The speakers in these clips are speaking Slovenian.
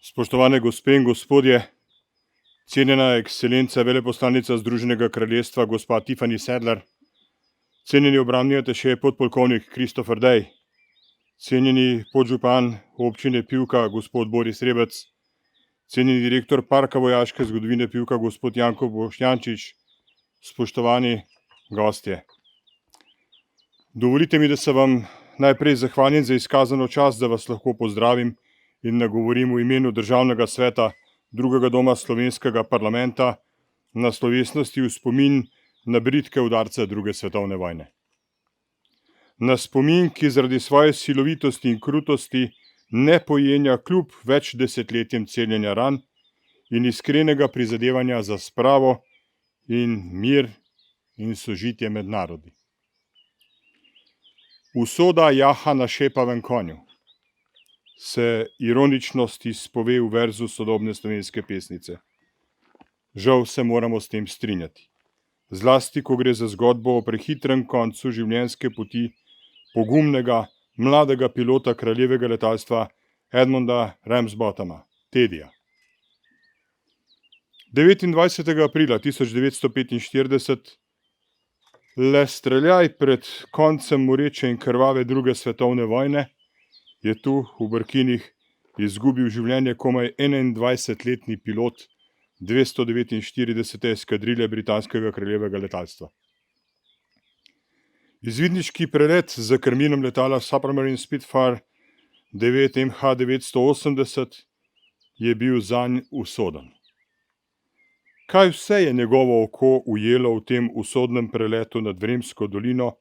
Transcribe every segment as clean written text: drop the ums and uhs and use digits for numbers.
Spoštovane gospe in gospodje, cenjena ekscelenca veleposlanica Združenega kraljestva gospa Tiffany Sadler, cenjeni obrambni ataše podpolkovnik Christopher Day, cenjeni podžupan občine Pivka gospod Boris Rebec, cenjeni direktor Parka vojaške zgodovine Pivka gospod Janko Boštjančič, spoštovani gostje. Dovolite mi, da se vam najprej zahvalim za izkazano čast, da vas lahko pozdravim in nagovorim v imenu Državnega sveta drugega doma slovenskega parlamenta na slovesnosti v spomin na bridke udarce druge svetovne vojne. Na spomin, ki zaradi svoje silovitosti in krutosti ne pojenja kljub več desetletjem celjenja ran in iskrenega prizadevanja za spravo in mir in sožitje med narodi. Usoda jaha na šepavem konju, se ironičnost izpove v verzu sodobne slovenske pesnice. Žal se moramo s tem strinjati. Zlasti, ko gre za zgodbo o prehitrem koncu življenjske poti pogumnega, mladega pilota kraljevega letalstva Edmunda Ramsbothama, Teddyja. 29. aprila 1945, le streljaj pred koncem moreče in krvave druge svetovne vojne, je tu v Brkinih izgubil življenje komaj 21-letni pilot 249. eskadrile britanskega kraljevega letalstva. Izvidniški prelet z krmilom letala Supermarine Spitfire 9 MH980 je bil zanj usoden. Kaj vse je njegovo oko ujelo v tem usodnem preletu nad Vremsko dolino,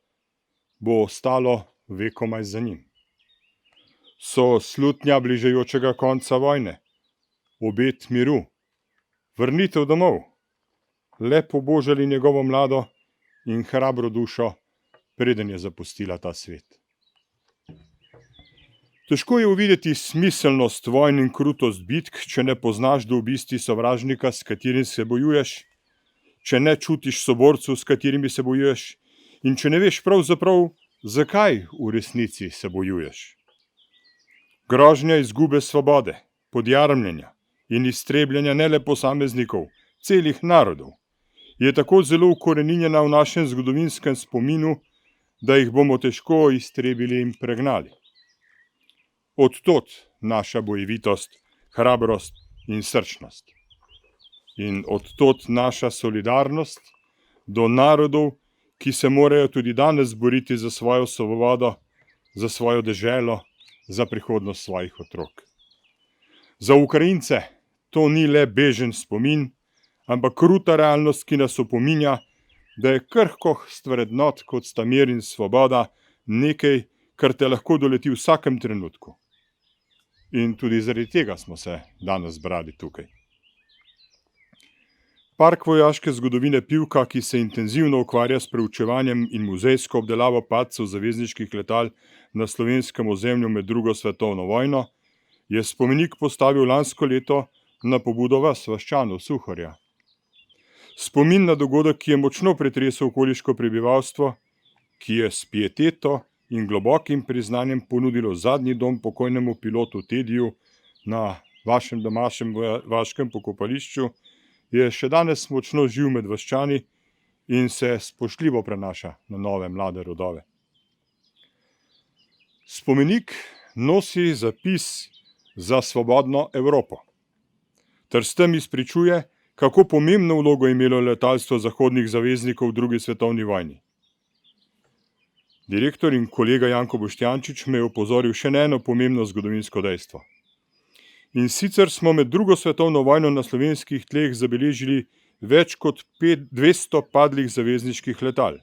bo ostalo vekomaj za njim. So slutnja bližajočega konca vojne, obet miru, vrnitev domov, le pobožali njegovo mlado in hrabro dušo, preden je zapustila ta svet. Težko je uvideti smiselnost vojn in krutost bitk, če ne poznaš dolbisti sovražnika, s katerim se bojuješ, če ne čutiš soborcev, s katerimi se bojuješ, in če ne veš pravzaprav, zakaj v resnici se bojuješ. Grožnja izgube svobode, podjarmljenja in iztrebljanja ne le posameznikov, celih narodov, je tako zelo ukoreninjena v našem zgodovinskem spominu, da jih bomo težko iztrebili in pregnali. Od tod naša bojevitost, hrabrost in srčnost. In od tod naša solidarnost do narodov, ki se morajo tudi danes boriti za svojo svobodo, za svojo deželo, za prihodnost svojih otrok. Za Ukrajince to ni le bežen spomin, ampak kruta realnost, ki nas opominja, da je krhkost vrednot, kot sta mir in svoboda, nekaj, kar te lahko doleti v vsakem trenutku. In tudi zaradi tega smo se danes zbrali tukaj. Park vojaške zgodovine Pivka, ki se intenzivno ukvarja s preučevanjem in muzejsko obdelavo padcev zavezniških letal na slovenskem ozemlju med drugo svetovno vojno, je spomenik postavil lansko leto na pobudo vas, vaščanov Suhorja. Spomin na dogodek, ki je močno pretresel okoliško prebivalstvo, ki je s pieteto in globokim priznanjem ponudilo zadnji dom pokojnemu pilotu Teddyju na vašem domačem vojaškem pokopališču, je še danes močno živ med vaščani in se spoštljivo prenaša na nove mlade rodove. Spomenik nosi zapis za svobodno Evropo, ter s tem izpričuje, kako pomembno vlogo je imelo letalstvo zahodnih zaveznikov v drugi svetovni vojni. Direktor in kolega Janko Boštjančič me je opozoril še na eno pomembno zgodovinsko dejstvo. In sicer smo med drugo svetovno vojno na slovenskih tleh zabeležili več kot 200 padlih zavezniških letal.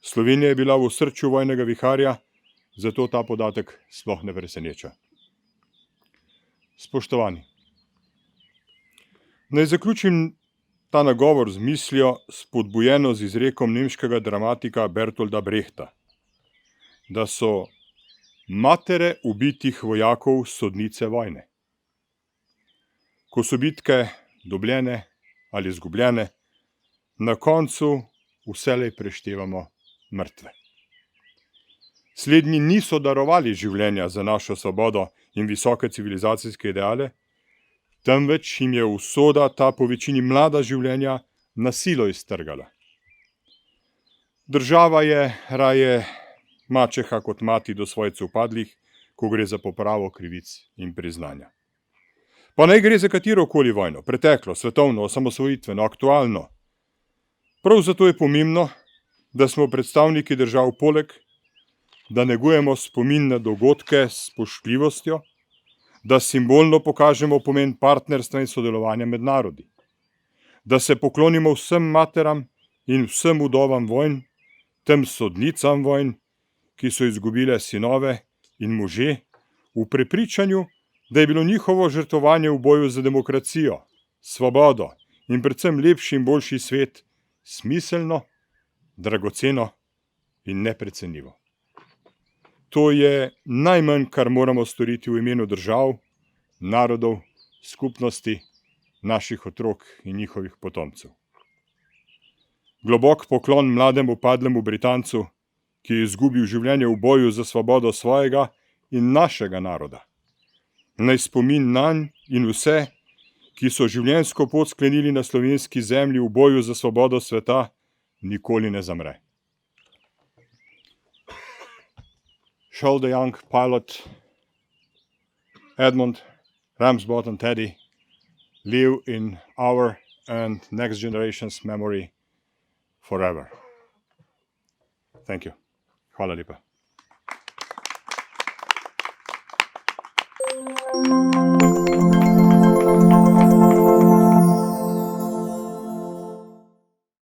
Slovenija je bila v osrčju vojnega viharja, zato ta podatek sploh ne preseneča. Spoštovani, naj zaključim ta nagovor z mislijo, spodbujeno z izrekom nemškega dramatika Bertolda Brehta, da so matere ubitih vojakov sodnice vojne. Ko so bitke dobljene ali izgubljene, na koncu vselej preštevamo mrtve. Slednji niso darovali življenja za našo svobodo in visoke civilizacijske ideale, temveč jim je usoda ta po večini mlada življenja na silo iztrgala. Država je raje mačeha kot mati do svojcev padlih, ko gre za popravo krivic in priznanja. Pa naj gre za katerokoli vojno, preteklo, svetovno, osamosvojitveno, aktualno. Prav zato je pomembno, da smo predstavniki držav poleg, da negujemo spomin na dogodke s spoštljivostjo, da simbolno pokažemo pomen partnerstva in sodelovanja med narodi, da se poklonimo vsem materam in vsem vdovam vojn, tem sodnicam vojn, ki so izgubile sinove in može, v prepričanju, da je bilo njihovo žrtvovanje v boju za demokracijo, svobodo in predvsem lepši in boljši svet smiselno, dragoceno in neprecenljivo. To je najmanj, kar moramo storiti v imenu držav, narodov, skupnosti, naših otrok in njihovih potomcev. Globok poklon mlademu padlemu Britancu, ki je izgubil življenje v boju za svobodo svojega in našega naroda. Naj spomin nanj in vse, ki so življenjsko pot sklenili na slovenski zemlji v boju za svobodo sveta, nikoli ne zamre. Shall the young pilot Edmund Ramsbottom Teddy live in our and next generation's memory forever. Thank you. Hvala lepa.